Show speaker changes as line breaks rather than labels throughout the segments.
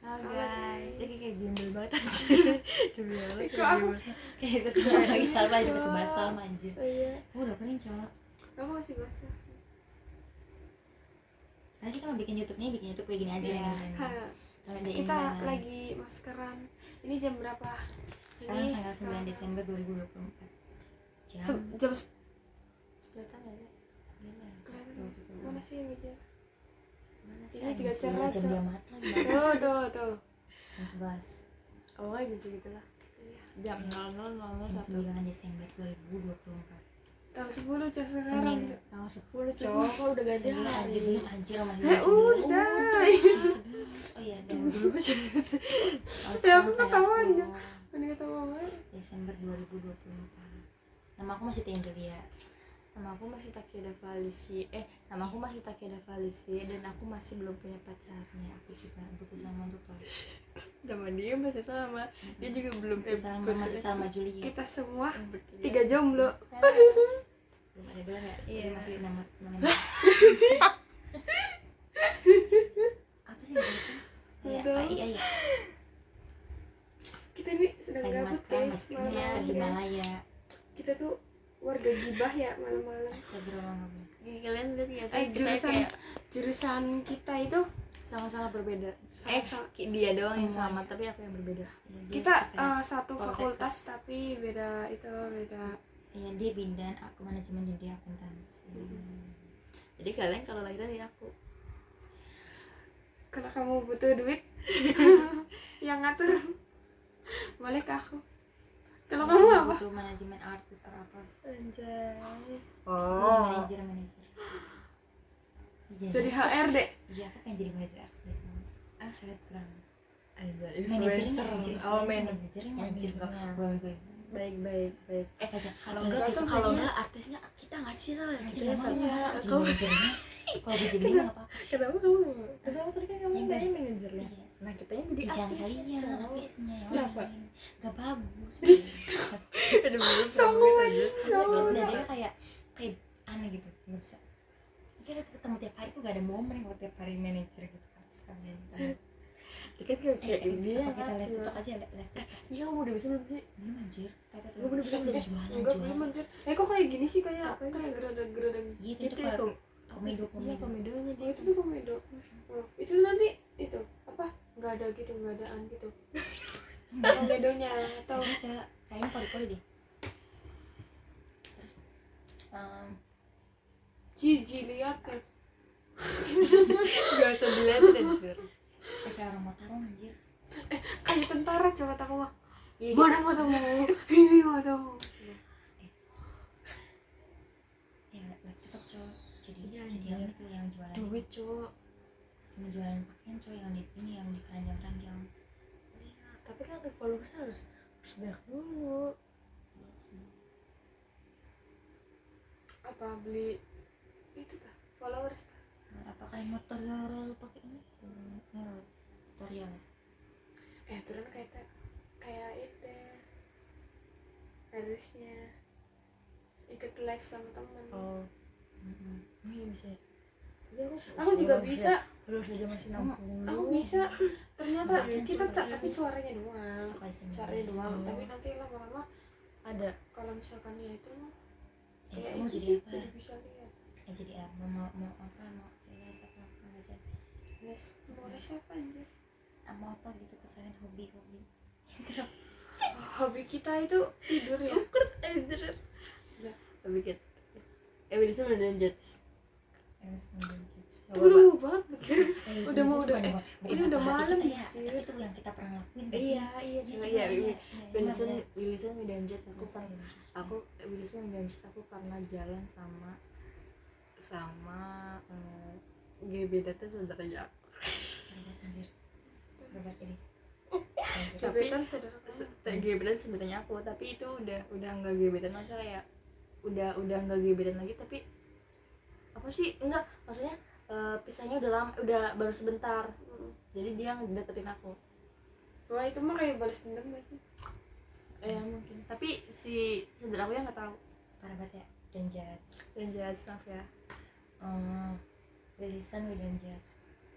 Halo guys. Ini kayak gembel banget anjir. Demi Allah
Kok aku
Kayak itu kan lagi Salma aja masih bahas Salma anjir.
iya.
Udah kering cowok.
Aku masih basah.
Tadi kita mau bikin YouTube kayak gini aja
Iya.
nih.
Ha,
Kalau ada
kita
imbalan.
lagi maskeran. Ini jam berapa?
Sekarang
Ini
tanggal 9
sekarang
Desember 2024. Jam
jam
kelihatan enggak ya?
kelihatan
Tuh,
nggak?
tuh.
Mana sih yang meja?
Mana sih?
Ini juga
jam
cerah.
jam
Cok.
dia mati lagi.
Tuh.
Jam 11.
Oh, aja segitu lah.
Iya.
Jam
Jam
00.01.
9 Desember 2024.
Tanggal 10 Cok sekarang.
Senin.
Cok.
Tanggal 10 cowok kok udah gak ada
Sembilan
hari.
anjir belum anjir sama
Udah.
Oh iya dan dulu
Ya, aku
tanggal
ketawa
10
aja. Ini kata mama.
Desember 2024. Nama aku masih Tenzelia.
Nama aku masih Takeda Valisi. Nama aku masih Takeda Valisi dan aku masih belum punya pacar.
Ya aku juga butuh sama untuk tahu.
Nama dia masih sama. Dia juga belum
Masih Salma Julia.
Kita semua
bertiga.
3 jomblo.
Belum ada gelar ya?
Iya.
Udah masih nama apa sih namanya? Ya,
Udah.
KIA ya.
Kita ini sedang
Lagi
gabut
masker,
guys.
ini
Malam-malam,
masker
guys.
Himalaya.
Kita tuh warga gibah ya malam-malam.
Astagfirullahaladzim.
Gini, kalian lihat ya sih, kita
Jurusan
kayak
jurusan kita itu
sama-sama berbeda.
Sama-sama.
Dia doang yang
Semuanya.
sama tapi aku yang berbeda.
Ya, dia
kita
kesehatan.
satu
Fakultas.
fakultas tapi beda beda.
Ya dia bidan, aku manajemen dan dia akuntansi.
Jadi kalian kalau lahiran ya aku.
Karena kamu butuh duit yang ngatur boleh ke aku. Kalau kamu apa?
Butuh manajemen artis atau apa?
Anjay.
Jadi manajer. Iya,
Jadi HRD.
iya aku kan jadi manajer artis deh. Selebgram.
Anjay.
Manajernya
Influencer.
anjir.
Oh,
manajernya anjir enggak gue.
Baik.
Aja
Kalau enggak
itu
kalau
aja.
enggak artisnya kita ngasih lah.
Anjir
Kita
enggak mau
sama.
masa jadi
Kamu
manajernya. Kalau gue jadi enggak apa-apa.
kenapa kamu? Kenapa tadi kan kamu
Ya,
kayaknya
enggak.
manajernya.
Iya.
Nah, kitanya jadi
Jangan
artis.
kalian
cowok.
artisnya yang
Kenapa?
lain. Gak bagus.
Aduh, belum
Sombong
aja.
Dan dia kayak aneh gitu, nggak bisa. Kita ketemu tiap hari tuh gak ada momen kalau tiap hari manajer gitu kan sekalian.
Dia kan kayak ini ya
Apa kita
kan.
live TikTok aja live.
Iya, kamu udah bisa belum sih?
Belum anjir. Tata tuh.
Lu bener-bener
Bisa
bisa?
jualan
Enggak belum
jualan.
anjir. Kok kayak gini sih kayak
Apa itu?
kayak gerada-gerada.
Iya itu
Itu
tuh
ya
kayak komedo
Iya, komedonya
Oh,
dia.
itu tuh komedo. Oh, itu nanti itu apa? Enggak ada gitu, enggak adaan gitu. Komedonya atau
baca kayaknya kode-kode deh. Terus
Jiji lihat ya.
Gak usah dilihat anjir.
kayak orang mau tarung anjir.
Kayak tentara coba aku mah.
Iya,
Mana matamu? Ini matamu.
Ya live TikTok cowok. Jadi
Iya,
jadi
anjir.
yang itu yang jualan.
duit cowok.
Cuma jualan pakaian cowok yang di ini yang di keranjang-keranjang.
Iya, tapi kan followersnya harus banyak dulu.
Iya sih.
Apa beli itu tah? Followers tah?
Apa kalian mau tutorial pakai ini? Tutorial.
Turun kayak itu harusnya ikut live sama temen.
Oh, iya bisa. Tapi
Aku juga bisa.
Terus aja masih
Kamu-
60.
Aku bisa. Ternyata
Iya,
kita
bisa.
tapi suaranya doang.
Apa sih?
Suaranya doang.
Oh.
Tapi nanti lama-lama
Ada.
kalau misalkan ya itu kayak
Kamu
itu
jadi
sih,
apa?
jadi bisa lihat.
Jadi apa? Mau apa? Mau les atau apa aja?
Les boleh siapa anjir?
Mau apa gitu kesalahan hobi.
Hobi kita itu tidur ya.
Anjir. Tapi kita bisa udah judge.
Terus nonton judge.
Tunggu banget bener.
Udah
Udah mau udah
bukan
ini udah
apa hati
malam
kita ya,
anjir.
tapi itu yang kita pernah lakuin gak sih?
Iya,
Iya,
coba
coba
ya.
iya.
Wilson udah judge aku
Bisa,
kan.
iya.
Aku Wilson udah judge aku karena jalan sama gebetan tuh saudaranya aku.
Berbat anjir. Berbat ini.
Gebetan saudara kamu.
Gebetan sebenarnya aku, tapi itu udah enggak gebetan, masa kayak udah enggak gebetan lagi, tapi apa sih, enggak, maksudnya pisahnya udah lama, udah baru sebentar, jadi dia deketin aku.
Wah itu mah kayak balas dendam gitu.
Mungkin, tapi si saudara aku yang nggak tahu.
Parah banget ya. Don't judge.
Dan jahat, maaf ya.
We listen, we don't judge.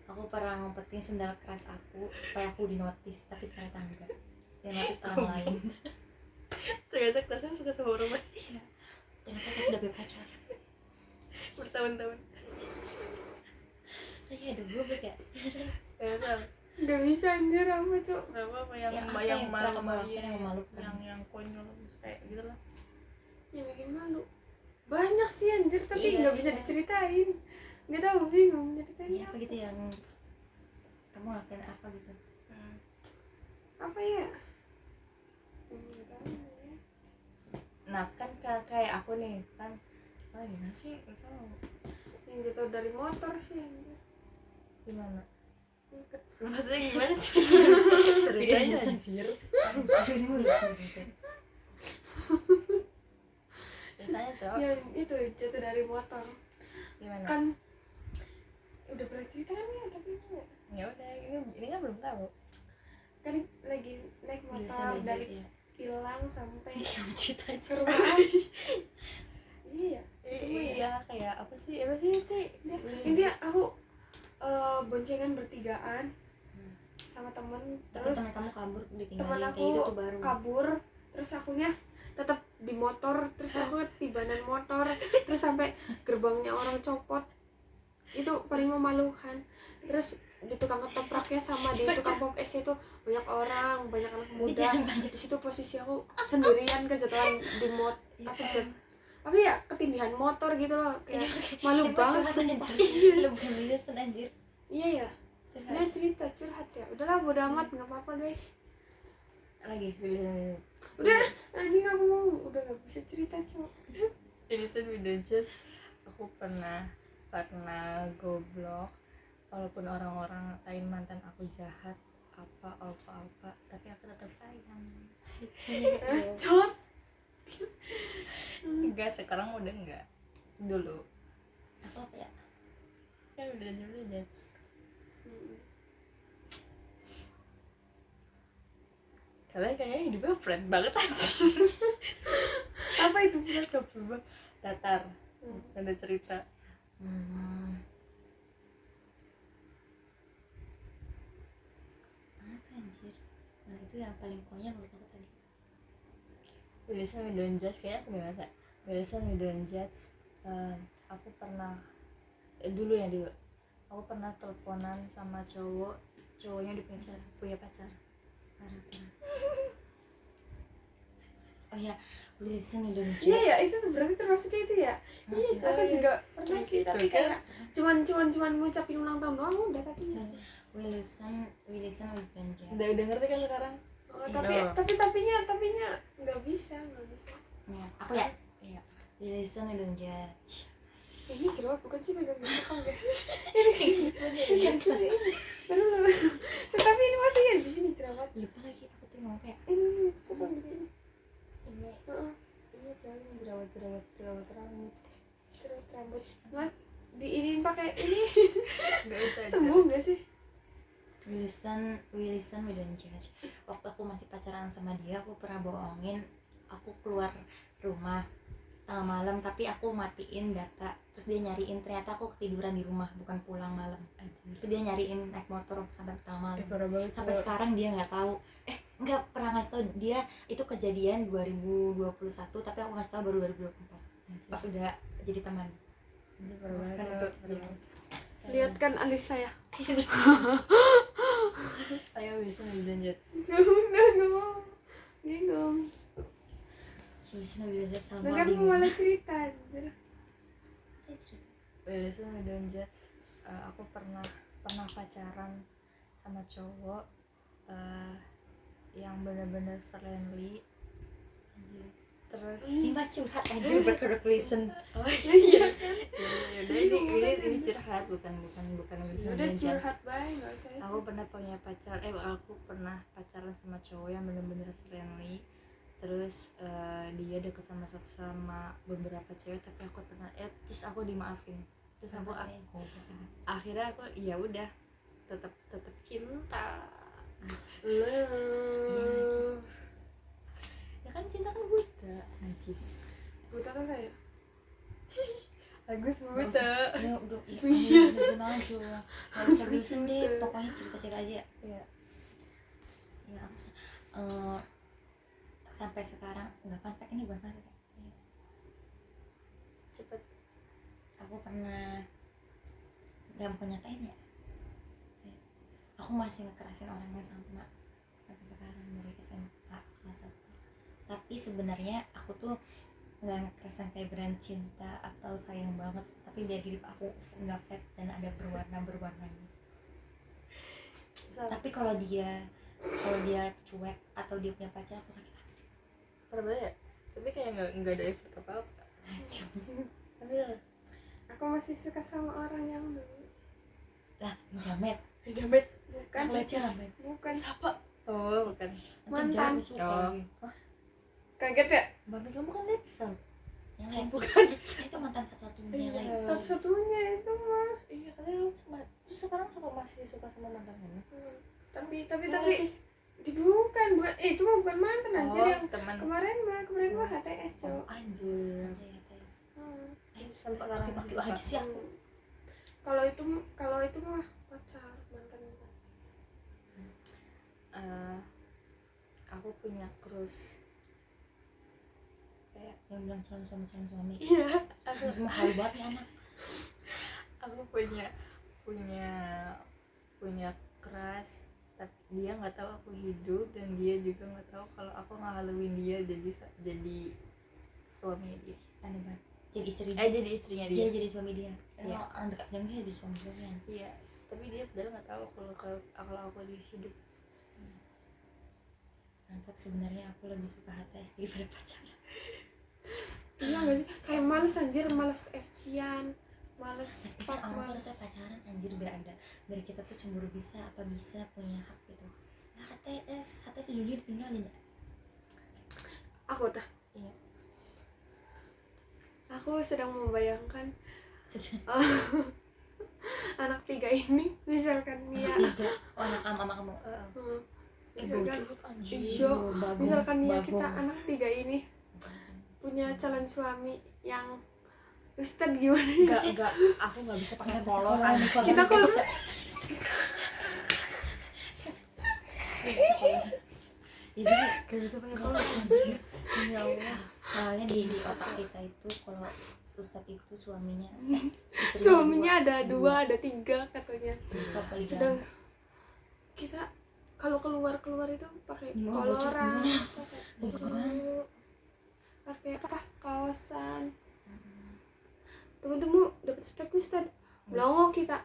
Aku pernah ngumpetin sendal keras aku supaya aku di notice, tapi ternyata enggak. Dia notice orang lain.
Ternyata kelasnya suka sama orang lain
Iya. Ternyata pas udah punya pacar.
bertahun-tahun.
Iya, aduh gue ya.
Ya Sal,
Nggak bisa anjir apa cok.
nggak apa-apa yang
Yang apa
yang
yang pernah kamu
malu,
lakukan yang memalukan?
yang konyol kayak gitu lah.
Yang bikin malu banyak sih anjir, tapi
Iya,
nggak bisa
iya.
diceritain, nggak tahu, bingung ceritanya.
Iya apa gitu yang kamu lakuin apa gitu?
Apa ya? Nggak tahu ya.
Nah kan kayak aku nih kan, gimana sih nggak tahu
Yang jatuh dari motor sih anjir.
gimana maksudnya gimana ceritanya anjir.
Jadi ini mulus nih.
Ceritanya cowok
Yang itu jatuh dari motor
gimana?
kan udah pernah cerita kan ya, tapi ini
Ya udah, ini kan belum tahu.
kan lagi naik motor
Biasa
dari
ya.
hilang sampai
Kamu cerita aja.
ke rumah. Iya, itu mah ya.
Iya kayak apa sih itu?
Intinya aku boncengan bertigaan sama temen,
Tapi
terus
teman kamu kabur
teman
ditinggalin
aku
kayak itu tuh baru.
kabur, terus akunya tetap di motor, terus aku ketibanan motor, terus sampai gerbangnya orang copot. Itu paling memalukan. Terus di tukang ketopraknya sama di tukang pop es itu banyak orang, banyak anak muda. Di situ posisi aku sendirian kejatuhan di apa ya, ketindihan motor gitu loh, kayak malu banget sumpah.
Lu bukan milisan anjir.
Iya ya, dia cerita curhat ya. Udahlah bodo amat, nggak apa-apa guys.
Lagi pilihan
Udah, ini nggak mau, udah nggak bisa cerita cowok.
Innocent Widowjust. Aku pernah goblok, walaupun orang-orang ngatain mantan aku jahat apa, tapi aku tetap sayang.
Cot.
Enggak, sekarang udah enggak. Dulu
Apa ya?
kan udah judge. Kalian kayaknya hidupnya friend banget aja.
Apa itu?
Coba datar, ada cerita.
Apa anjir? Nah itu yang paling konyol menurut aku tadi.
Wilson Widowjust kayaknya aku nggak ada. Wilson Widowjust, aku pernah dulu aku pernah teleponan sama cowoknya udah punya pacar.
Parah. Oh ya, Wilson Widowjust.
Iya ya, itu tuh berarti termasuknya itu ya.
Iya,
Aku juga pernah sih,
gitu,
tapi
kan?
kayak cuman ngucapin ulang tahun doang udah, tapi
Wilson Widowjust.
Udah ngerti kan sekarang?
tapinya nggak bisa.
Ya, aku ya.
Iya.
Wilson Widowjust.
Ini jerawat bukan sih, megang belakang ya.
Iya,
Terus tapi ini masih ya di sini jerawat.
lupa lagi aku tuh ngomong kayak
Ini coba di sini.
Ini
Heeh,
jerawat rambut.
jerawat rambut. Mas, diinin pakai ini
Nggak bisa aja.
sembuh nggak sih?
Wilson Widowjust. Waktu aku masih pacaran sama dia, aku pernah bohongin aku keluar rumah tengah malam, tapi aku matiin data, terus dia nyariin, ternyata aku ketiduran di rumah, bukan pulang malam. Itu dia nyariin naik motor sampai tengah malam.
Parah banget.
Sampai sekarang dia nggak tahu, nggak pernah ngasih tahu. Dia itu kejadian 2021, tapi aku ngasih tahu baru 2024 pas udah jadi teman.
Ini parah banget.
Kan
Cewek.
untuk dia.
Lihat kan alis saya.
Ayo Wilson Widowjust.
Udah nggak mau. Bingung.
Wilson Widowjust sama
Nanti aku malah cerita anjir.
Wilson Widowjust. Aku pernah pacaran sama cowok yang benar-benar friendly. Terus
Timba curhat anjir berkedok Wilson.
oh iya kan. Ya udah, ini curhat, bukan Wilson
Udah
Widowjust.
curhat bae, nggak usah itu.
Aku pernah pacaran sama cowok yang benar-benar friendly. Terus dia deket sama beberapa cewek, tapi aku terus aku dimaafin. Terus aku akhirnya aku ya udah tetap cinta.
Love.
Ya kan cinta kan buta, najis.
Buta tuh saya.
Agus
Nggak
buta.
usah, ya udah
Iya.
udah aja nggak usah wilson deh, pokoknya cerita aja.
Iya.
Ya aku sampai sekarang nggak fun fact, ini bukan fun fact ya.
Cepet.
Aku pernah nggak mau nyatain ya, aku masih ngekerasin orang yang sama sampai sekarang dari SMA kelas 1. Tapi sebenarnya aku tuh nggak ngekeras yang kayak beran cinta atau sayang banget, tapi biar hidup aku nggak flat dan ada berwarnanya. Tapi kalau dia cuek atau dia punya pacar, aku sakit hati.
Parah banget ya. Tapi kayak nggak ada efek apa-apa. Tapi
Aku masih suka sama orang yang dulu.
Lah jamet,
jamet.
Bukan.
jamet.
Bukan.
Siapa? Oh, bukan.
Mantan.
Suka
Oh.
lagi.
Kaget ya?
Mantan kamu kan Lepsal.
Yang lain
Bukan.
itu mantan satu-satunya yang
Iya.
lain.
Satu-satunya itu mah.
Iya, katanya terus sekarang masih suka sama mantan kamu.
Tapi bukan itu mah bukan mantan anjir,
Oh,
yang
teman.
kemarin mah HTS cowok.
Anjir.
Ada ya, Tes.
Sampai
Kok
sekarang
pakai aja sih aku.
Kalau itu mah pacar, mantan pacar.
Aku punya crush kayak
Yang bilang calon suami.
iya aku
Mahal banget nih anak.
aku punya crush, tapi dia nggak tahu aku hidup dan dia juga nggak tahu kalau aku ngehaluin dia jadi suaminya dia.
Aneh banget. Jadi istri.
Jadi istrinya dia.
Jadi suami dia.
Iya.
Orang dekat dengan dia jadi suami dia.
Iya, tapi dia padahal nggak tahu kalau aku di hidup.
Nampak sebenarnya aku lebih suka HTS daripada pacaran.
Iya nggak sih, kayak males anjir, males FC-an, males
Tapi kan
pap,
orang tuh
males.
harusnya pacaran anjir, biar kita tuh cemburu bisa punya hak gitu. Nah HTS ujung-ujungnya ditinggalin ya.
Aku tah,
Iya.
aku sedang membayangkan
Sedang
anak 3 ini, misalkan Mia,
tiga anak mama kamu.
misalkan
anjir.
iya,
Bagong,
misalkan Mia
bagong.
kita anak 3 ini punya calon suami yang Ustad gimana ya?
Enggak, aku nggak bisa pakai
Nggak bisa
kolor.
kolor,
Anjir.
kolor
Kita
nggak
kolor.
bisa. Jadi
Nggak bisa pakai
kalau
kolor.
ya Allah, soalnya di otak kita itu kalau Ustadz itu suaminya istrinya
Suaminya ada
dua.
2, ada 3 katanya.
Terus suka poligami.
Sedang kita kalau keluar itu pakai
Gimana,
koloran,
bocor
pakai apa kaosan. Temen-temen dapat spek Ustad, melongo kita.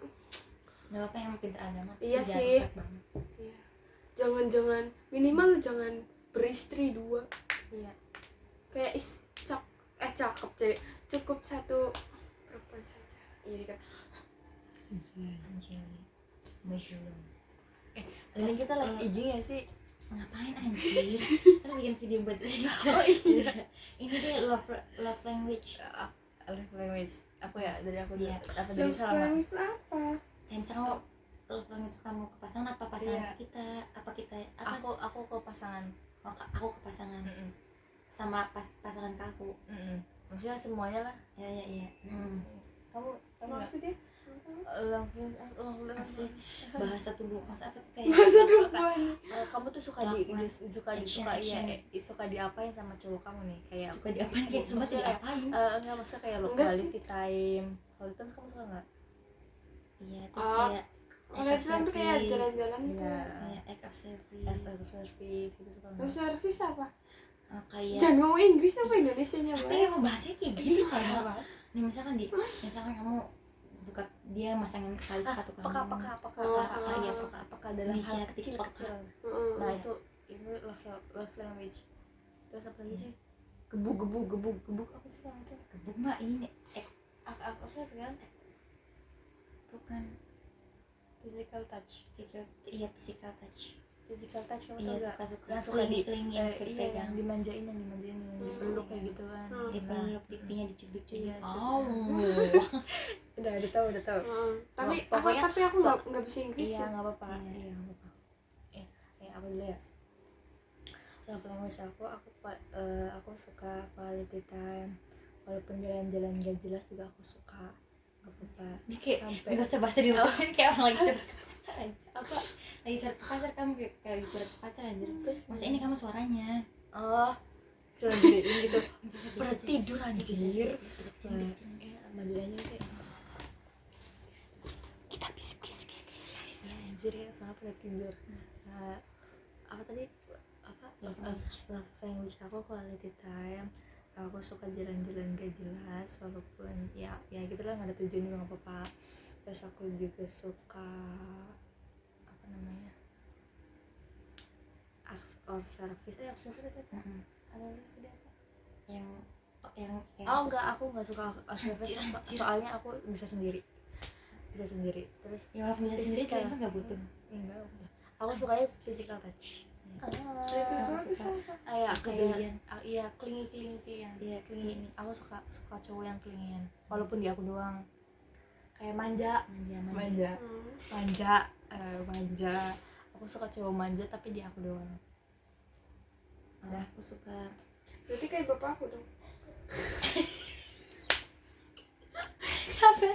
nggak apa yang pintar agama tapi
Iya
jangan
sih.
perfect banget.
Iya. Jangan minimal jangan beristri 2.
Iya.
Kayak cakep jadi cukup 1 perempuan saja. Iya kan.
Anjir Muslim.
Ini kita live IG nggak sih?
Ngapain anjir? Kan bikin video buat ini.
Oh iya.
Ini dia love language.
Love language. Apa ya? Dari aku
Iya.
apa dari
Love
selama?
language itu apa?
Kayak misalnya love language kamu ke pasangan apa pasangan
Iya.
ke kita apa kita apa
Aku ke pasangan.
aku ke pasangan sama pasangan ke aku.
Maksudnya semuanya lah.
Ya.
Kamu nggak?
Maksudnya?
Love
Apa sih bahasa tubuh masa apa sih kayak
Masa depan.
kamu tuh suka
Action.
suka diapain sama cowok kamu nih, kayak
suka diapain kayak sama tuh
Maksudnya
diapain.
enggak, maksudnya kayak lo
Enggak sih.
quality time. Quality time kamu suka nggak?
Iya terus
Oh,
kayak
Kalian tuh kayak jalan-jalan gitu.
Iya.
kayak act of service.
As a service itu suka nggak?
Service apa?
Kayak
Jangan ngomong Inggris apa Indonesianya,
tapi
Mbak?
emang bahasanya kayak gitu kan. Nih misalkan kamu buka dia masangin tali sepatu kamu.
Apakah
iya,
apakah dalam
Bisa
hal kecil
TikTok,
kecil.
Heeh.
Nah
Iya.
itu love language. Terus apa lagi sih? Gebuk apa sih kalau itu?
Gebuk mah ini
Aku sih kan
bukan
physical touch.
physical touch.
Physical touch kamu
Iya,
tahu nggak?
suka
Yang suka
kelingi yang suka
iya,
dipegang.
yang dimanjain, yang dipeluk kayak gitu kan.
Dipeluk pipinya dicubit-cubit.
Iya,
Oh.
Udah tahu.
Heeh. Tapi
Pokoknya-
aku nggak bisa Inggris
Iya,
ya.
nggak apa-apa.
Iya.
Iya, nggak apa-apa. Apa dulu ya? Love language aku suka quality time. walaupun jalan-jalan gak jelas juga aku suka, gak apa-apa.
Ini kayak
Sampai-
nggak usah bahasa di luar sini, kayak orang lagi curhat ke pacar aja.
apa
Lagi curhat ke pacar, kamu kayak lagi curhat ke pacar anjir.
terus
Maksudnya ini kamu suaranya
oh sendiri gitu
Udah
pernah
kecil,
tidur anjir.
udah kecil.
Ya, majuannya kayak
Kita bisik-bisik ya guys ya.
ya anjir ya sama pada tidur. Apa tadi apa love language aku quality time. Aku suka jalan-jalan gak jelas walaupun ya gitu lah, nggak ada tujuan juga nggak apa-apa. Terus aku juga suka apa namanya acts or service acts or service apa sih dia apa?
yang
Oh enggak, aku nggak suka acts or service
Anjir.
soalnya aku bisa sendiri terus
ya walaupun bisa sendiri
Physical.
cuma nggak butuh.
enggak aku sukanya physical touch.
Itu
Aku
semua tuh
suka.
siapa?
Iya
Kegedean.
kayak iya clingy
Iya,
clingy. Aku suka cowok yang clingy walaupun di aku doang, kayak manja
manja.
manja. Aku suka cowok manja tapi di aku doang.
Aku suka
Berarti kayak bapakku dong.
siapa?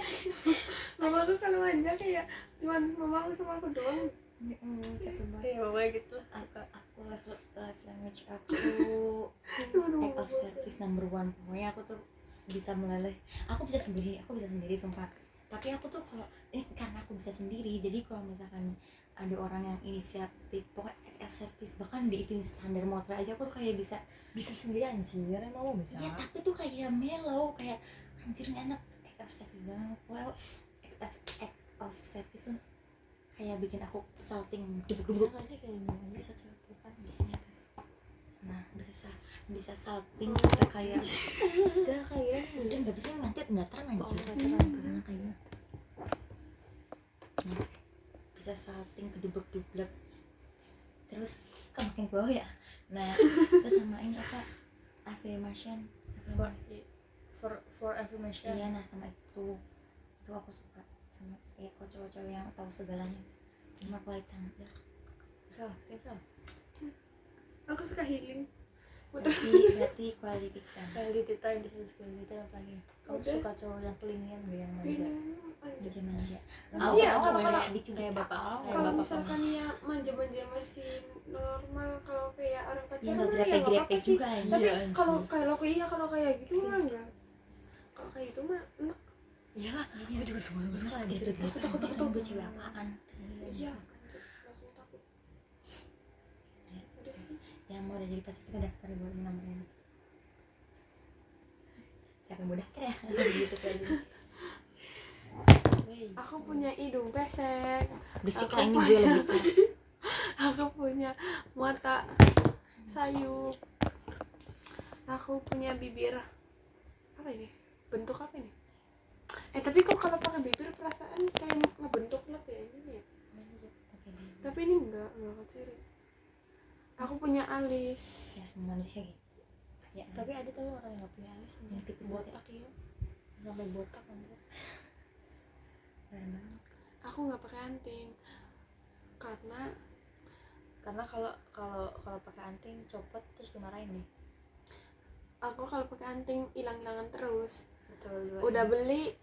Mamaku kalau manja kayak cuman mamaku sama aku doang.
Capek banget.
Kayak bapak gitu lah.
Aku life language aku act of service number 1. Pokoknya aku tuh bisa meleleh. Aku bisa sendiri sumpah. Tapi aku tuh kalau ini karena aku bisa sendiri, jadi kalau misalkan ada orang yang inisiatif pokoknya act of service, bahkan di event standar motor aja aku tuh kayak bisa
Sendiri anjir, emang mau bisa?
ya, tapi tuh kayak mellow, kayak anjir nih anak act of service banget. Wow, act of service tuh kayak bikin aku salting
Bisa
duduk
nggak sih kayak gini?
bisa coba kan di sini atas. Nah bisa salting sampai kayak
Udah kayak gini.
udah nggak bisa nanti nggak terang anjir.
nggak terang.
Nah, kayak gitu. Nah, bisa salting kedubek-dublek terus kan makin ke bawah ya. Nah terus sama ini apa affirmation.
For affirmation.
Iya, nah sama itu aku suka sama ya kok cowok-cowok yang tahu segalanya sama quality time.
Bisa.
Aku suka healing.
Berarti quality time.
Quality time apa lagi? Kamu
Udah.
suka cowok yang kelingian gak yang manja?
Manja-manja.
Masih ya,
Aku
kalau-
kayak diculik
kayak bapak.
awal.
Kayak
Kalau
bapak
misalkan ya manja-manja masih normal, kalau kayak orang
Ya
pacaran
nggak
mah ya nggak
grepe-grepe
apa-apa sih.
juga anjir.
Tapi
Iya, anjir.
kalau kayak gitu mah enggak. Kalau kayak gitu mah enak.
Iya lah,
Iya.
aku juga suka
Gitu,
gitu.
takut gue cewek apaan.
Iya. Langsung takut.
Ya.
Udah sih.
Yang mau udah jadi pacar kita daftar buat nomornya. Siapa yang mau daftar ya? Gitu aja.
Aku punya hidung pesek.
Berisik
Aku
lah ini
punya-
gue lebih parah.
Aku punya mata sayup. Aku punya bibir apa ini? Bentuk apa ini? Tapi kok kalau pakai bibir perasaan kayak ngebentuk lap ya ini ya. Tapi ini enggak kecil. Aku punya alis.
Ya semua manusia gitu. Ya,
Tapi ada tuh orang yang gak punya alis
yang tipis
botak ya. Sampai botak anjir.
bareng banget.
Aku nggak pakai anting
Karena kalau pakai anting copot terus dimarahin deh.
aku kalau pakai anting hilang-hilangan terus.
Betul.
Udah beli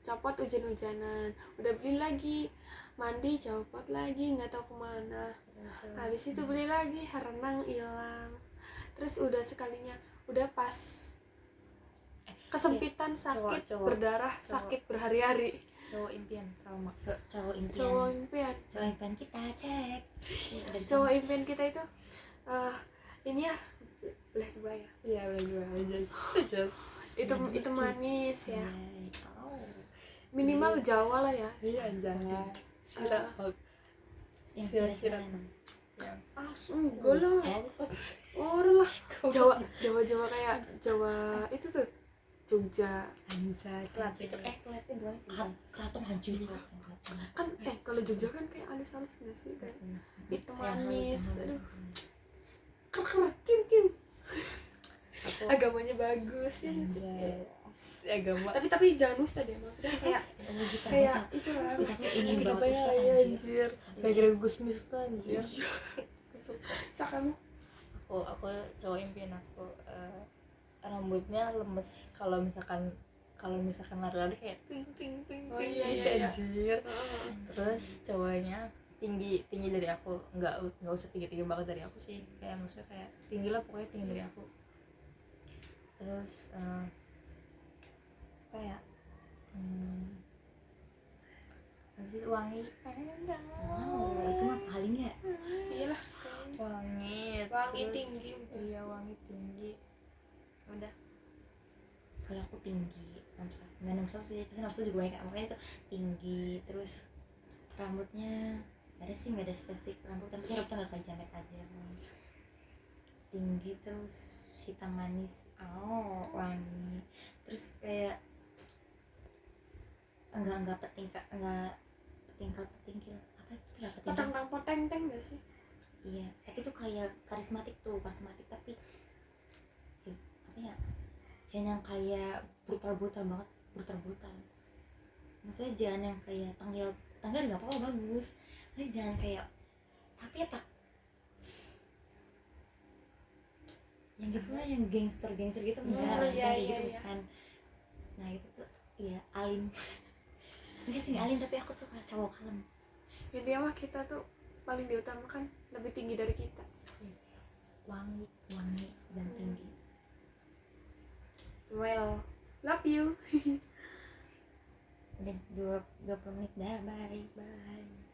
copot hujan-hujanan, udah beli lagi mandi copot lagi nggak tahu kemana. Habis itu beli lagi renang hilang. Terus udah sekalinya udah pas kesempitan sakit
cowok.
berdarah
Cowok.
sakit berhari-hari.
Cowok impian trauma.
Cowok impian.
Cowok impian
Kita cek. Dari
cowok impian kita itu ini ya belah dua ya.
Iya benar
Itu manis ya.
sana.
Minimal Jawa lah ya.
Iya jangan.
Yang
Sirat.
sirat-sirat.
Enggak lah. Orang lah. Jawa kayak Jawa itu tuh Jogja.
Anjay, kelat itu kelatnya dua.
Keraton hancur. Keraton.
Kan kalau Jogja kan kayak halus-halus enggak sih kan? Itu manis. Aduh, kim. Agamanya bagus ya nggak sih?
Agama.
Tapi jangan ustad ya, maksudnya kayak itu lah.
Ini
Kenapa
banget
ya
Ustaz,
ya,
anjir.
anjir? Gara-gara Gus Miftah anjir.
Sa kamu
Aku cowok impian aku rambutnya lemes kalau misalkan lari-lari kayak ting ting ting
Oh,
ting,
iya, iya,
anjir.
iya.
Terus cowoknya tinggi dari aku, nggak usah tinggi banget dari aku sih, kayak maksudnya kayak tinggi lah, pokoknya tinggi dari aku. Terus apa ya, habis itu wangi, enggak
itu mah paling ya.
Iyalah kayaknya.
wangi
Wangi
terus-
tinggi udah.
iya wangi tinggi udah.
Kalau aku tinggi 61, nggak 61 sih, pasti 61 juga banyak, makanya itu tinggi. Terus rambutnya nggak ada sih, nggak ada spesifik rambut, tapi rambutnya nggak kayak jamet aja. Tinggi, terus hitam manis, wangi. Terus kayak enggak petingkil, apa itu, nggak petingkil.
Potong poteng-teng gak sih?
Iya, tapi tuh kayak karismatik tapi apa ya, jangan yang kayak brutal banget, brutal. Maksudnya jangan yang kayak tanggal juga apa-apa, bagus, tapi jangan kayak apa ya, tak yang gitu lah, yang gangster gitu, enggak,
Oh, iya,
kayak
iya,
gitu
iya.
bukan. Nah itu tuh iya alim. Enggak sih, nggak alim, tapi aku suka cowok kalem.
Intinya mah kita tuh paling diutamakan lebih tinggi dari kita.
Wangi dan tinggi.
Well, love you.
Udah 20 menit dah, bye.